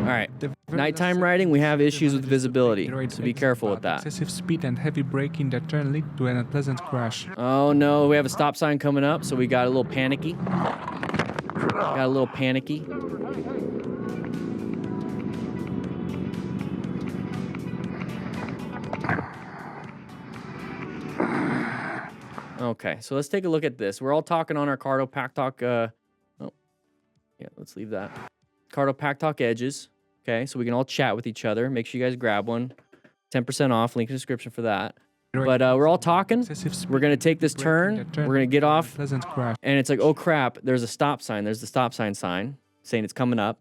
right. Nighttime riding, we have issues with visibility, so be careful with that. Excessive speed and heavy braking that turn lead to an unpleasant crash. Oh no, we have a stop sign coming up, so we got a little panicky. Okay, so let's take a look at this. We're all talking on our Cardo Pack Talk. Oh, yeah, let's leave that. Cardo Pack Talk edges. Okay, so we can all chat with each other. Make sure you guys grab one. 10% off. Link in the description for that. But we're all talking. We're gonna take this turn. We're gonna get off, and it's like, oh crap! There's a stop sign. There's the stop sign saying it's coming up.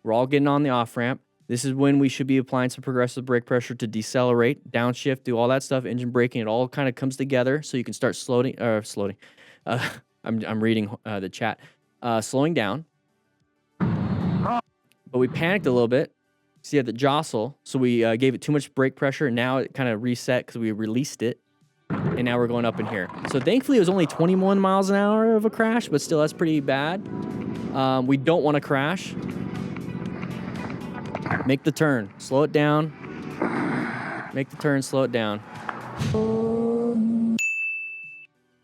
We're all getting on the off ramp. This is when we should be applying some progressive brake pressure to decelerate, downshift, do all that stuff, engine braking. It all kind of comes together so you can start slowing. I'm reading the chat. Slowing down. But we panicked a little bit. See, you had the jostle, so we gave it too much brake pressure, and now it kind of reset because we released it, and now we're going up in here. So thankfully, it was only 21 miles an hour of a crash, but still, that's pretty bad. We don't want to crash. Make the turn. Slow it down. Make the turn. Slow it down.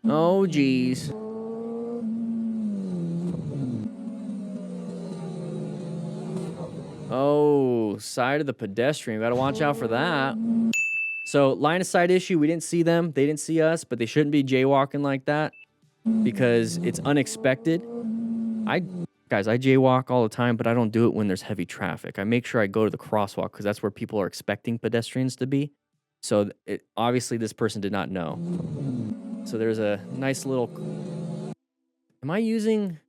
Oh, geez. Oh, side of the pedestrian. Got to watch out for that. So, line of sight issue. We didn't see them. They didn't see us, but they shouldn't be jaywalking like that because it's unexpected. Guys, I jaywalk all the time, but I don't do it when there's heavy traffic. I make sure I go to the crosswalk because that's where people are expecting pedestrians to be. So, obviously, this person did not know. So, there's a nice little... Am I using...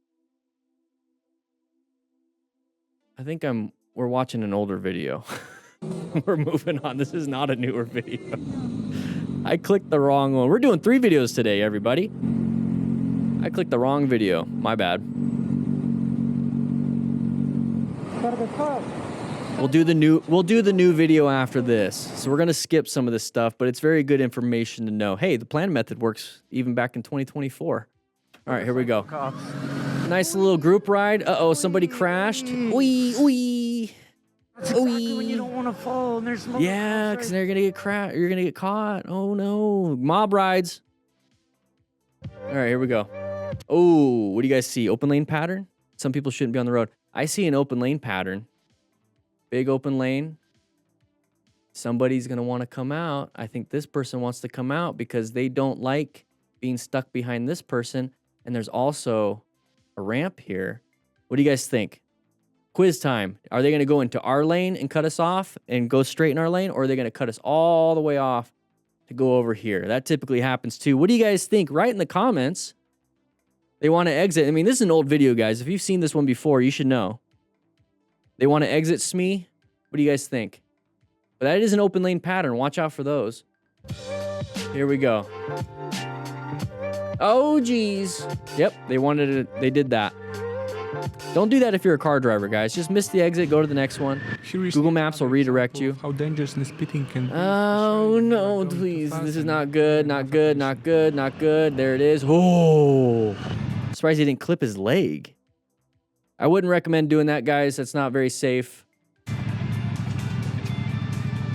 I think we're watching an older video. We're moving on. This is not a newer video. I clicked the wrong one. We're doing 3 videos today, everybody. I clicked the wrong video. My bad. We'll do the new video after this. So we're gonna skip some of this stuff, but it's very good information to know. Hey, the plan method works even back in 2024. All right, here we go. Nice little group ride. Uh-oh, somebody crashed. Wee, wee. That's exactly when you don't want to fall and there's smoke. Yeah, because they're gonna get you're gonna get caught. Oh no. Mob rides. All right, here we go. Oh, what do you guys see? Open lane pattern? Some people shouldn't be on the road. I see an open lane pattern. Big open lane. Somebody's gonna want to come out. I think this person wants to come out because they don't like being stuck behind this person. And there's also a ramp here. What do you guys think? Quiz time. Are they going to go into our lane and cut us off and go straight in our lane? Or are they going to cut us all the way off to go over here? That typically happens too. What do you guys think? Write in the comments. They want to exit. I mean, this is an old video, guys. If you've seen this one before, you should know. They want to exit SME. What do you guys think? But that is an open lane pattern. Watch out for those. Here we go. Oh, geez. Yep, they wanted it. They did that. Don't do that if you're a car driver, guys. Just miss the exit. Go to the next one. Google Maps will redirect you. How dangerous spitting can be. Oh, no, please. This is not good. Not good. Not good. Not good. There it is. Oh. Surprised he didn't clip his leg. I wouldn't recommend doing that, guys. That's not very safe.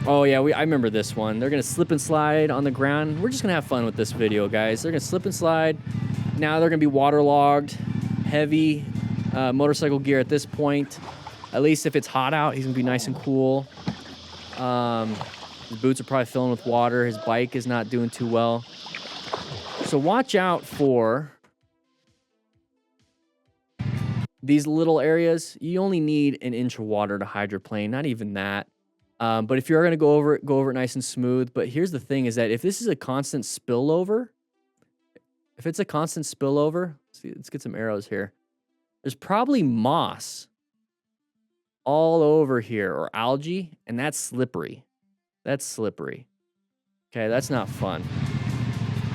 Oh, yeah, I remember this one. They're going to slip and slide on the ground. We're just going to have fun with this video, guys. They're going to slip and slide. Now they're going to be waterlogged. Heavy motorcycle gear at this point. At least if it's hot out, he's going to be nice and cool. His boots are probably filling with water. His bike is not doing too well. So watch out for these little areas. You only need an inch of water to hydroplane. Not even that. But if you're going to go over it nice and smooth. But here's the thing is that if this is a constant spillover, let's get some arrows here. There's probably moss all over here or algae, and that's slippery. That's slippery. Okay, that's not fun.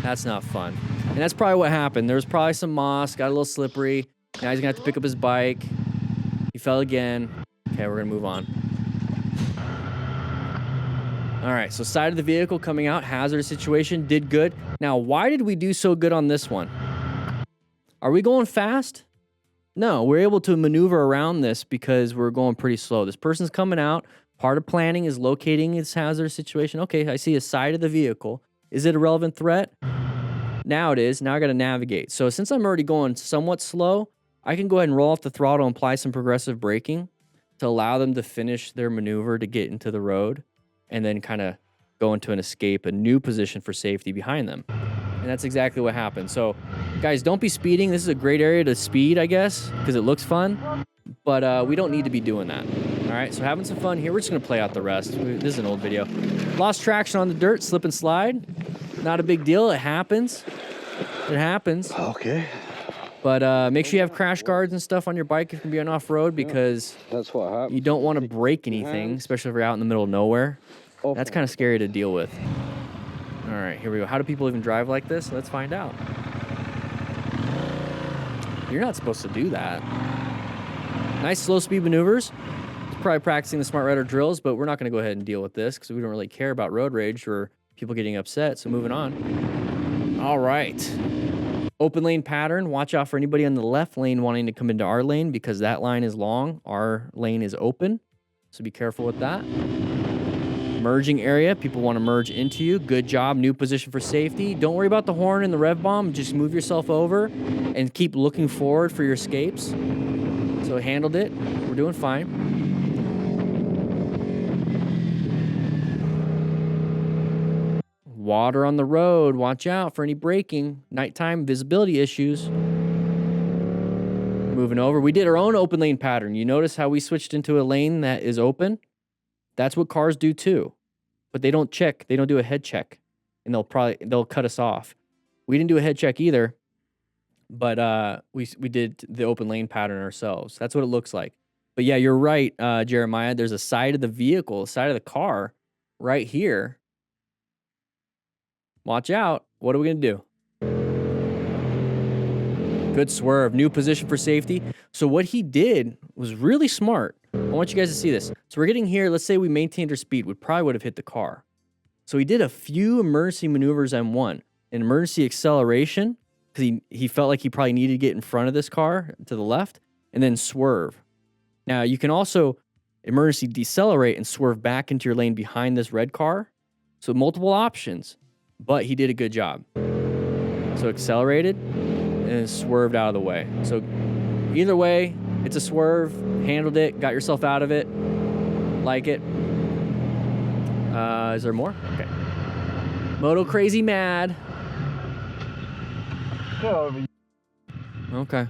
That's not fun. And that's probably what happened. There was probably some moss, got a little slippery. Now he's going to have to pick up his bike. He fell again. Okay, we're going to move on. All right, so side of the vehicle coming out, hazardous situation, did good. Now, why did we do so good on this one? Are we going fast? No, we're able to maneuver around this because we're going pretty slow. This person's coming out. Part of planning is locating this hazardous situation. Okay, I see a side of the vehicle. Is it a relevant threat? Now it is. Now I got to navigate. So since I'm already going somewhat slow, I can go ahead and roll off the throttle and apply some progressive braking to allow them to finish their maneuver to get into the road and then kind of go into an escape, a new position for safety behind them. And that's exactly what happened. So guys, don't be speeding. This is a great area to speed, I guess, because it looks fun, but we don't need to be doing that. All right, so having some fun here. We're just gonna play out the rest. This is an old video. Lost traction on the dirt, slip and slide. Not a big deal, it happens. It happens. Okay. But make sure you have crash guards and stuff on your bike if you're gonna be on off-road, because That's what happened. you don't want to break anything, especially if you're out in the middle of nowhere. That's kind of scary to deal with. All right, here we go. How do people even drive like this? Let's find out. You're not supposed to do that. Nice slow speed maneuvers. It's probably practicing the smart rider drills, but we're not going to go ahead and deal with this because we don't really care about road rage or people getting upset. So moving on. All right. Open lane pattern. Watch out for anybody on the left lane wanting to come into our lane because that line is long. Our lane is open. So be careful with that. Merging area. People want to merge into you. Good job. New position for safety. Don't worry about the horn and the rev bomb. Just move yourself over and keep looking forward for your escapes. So handled it. We're doing fine. Water on the road. Watch out for any braking. Nighttime visibility issues. Moving over. We did our own open lane pattern. You notice how we switched into a lane that is open? That's what cars do too. But they don't check. They don't do a head check. And they'll cut us off. We didn't do a head check either. But we did the open lane pattern ourselves. That's what it looks like. But yeah, you're right, Jeremiah. There's a side of the vehicle, a side of the car right here. Watch out. What are we going to do? Good swerve. New position for safety. So what he did was really smart. I want you guys to see this. So we're getting here. Let's say we maintained our speed. We probably would have hit the car. So he did a few emergency maneuvers M1. An emergency acceleration, because he felt like he probably needed to get in front of this car to the left, and then swerve. Now, you can also emergency decelerate and swerve back into your lane behind this red car. So multiple options, but he did a good job. So accelerated and swerved out of the way. So either way, it's a swerve, handled it, got yourself out of it, like it. Is there more? Okay. Moto crazy mad. Okay.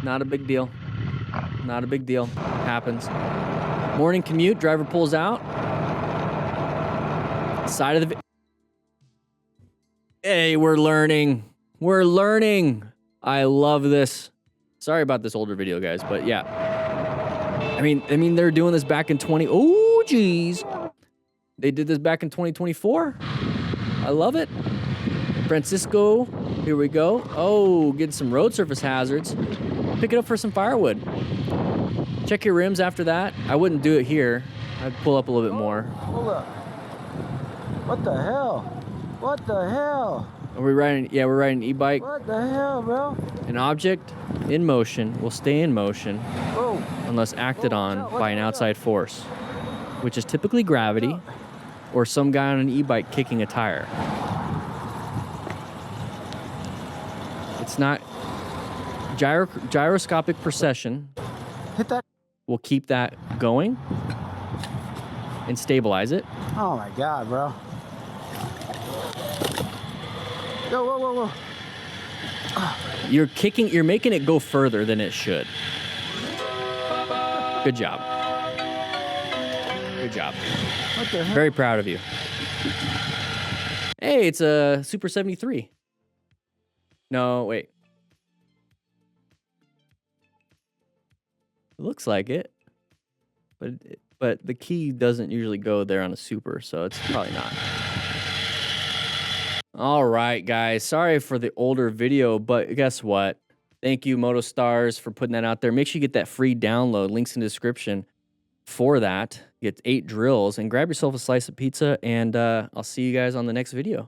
Not a big deal. Not a big deal. Happens. Morning commute, driver pulls out. Side of the... Hey, we're learning. We're learning. I love this. Sorry about this older video, guys, but yeah. I mean, they're doing this back in Oh, geez. They did this back in 2024. I love it. Francisco, here we go. Oh, getting some road surface hazards. Pick it up for some firewood. Check your rims after that. I wouldn't do it here. I'd pull up a little bit more. Hold up. What the hell? What the hell? Are we riding? Yeah, we're riding an e-bike. What the hell, bro? An object in motion will stay in motion Whoa. unless acted on by an outside force, which is typically gravity or some guy on an e-bike kicking a tire. It's not gyroscopic precession. Hit that. Will keep that going and stabilize it. Oh my God, bro. Yo, whoa, whoa, whoa. You're making it go further than it should. Good job. Good job. What the hell? Very proud of you. Hey, it's a Super 73. No, wait. It looks like it. But the key doesn't usually go there on a Super, so it's probably not. All right, guys. Sorry for the older video, but guess what? Thank you, MotoStars, for putting that out there. Make sure you get that free download. Links in the description for that. Get 8 drills and grab yourself a slice of pizza, and I'll see you guys on the next video.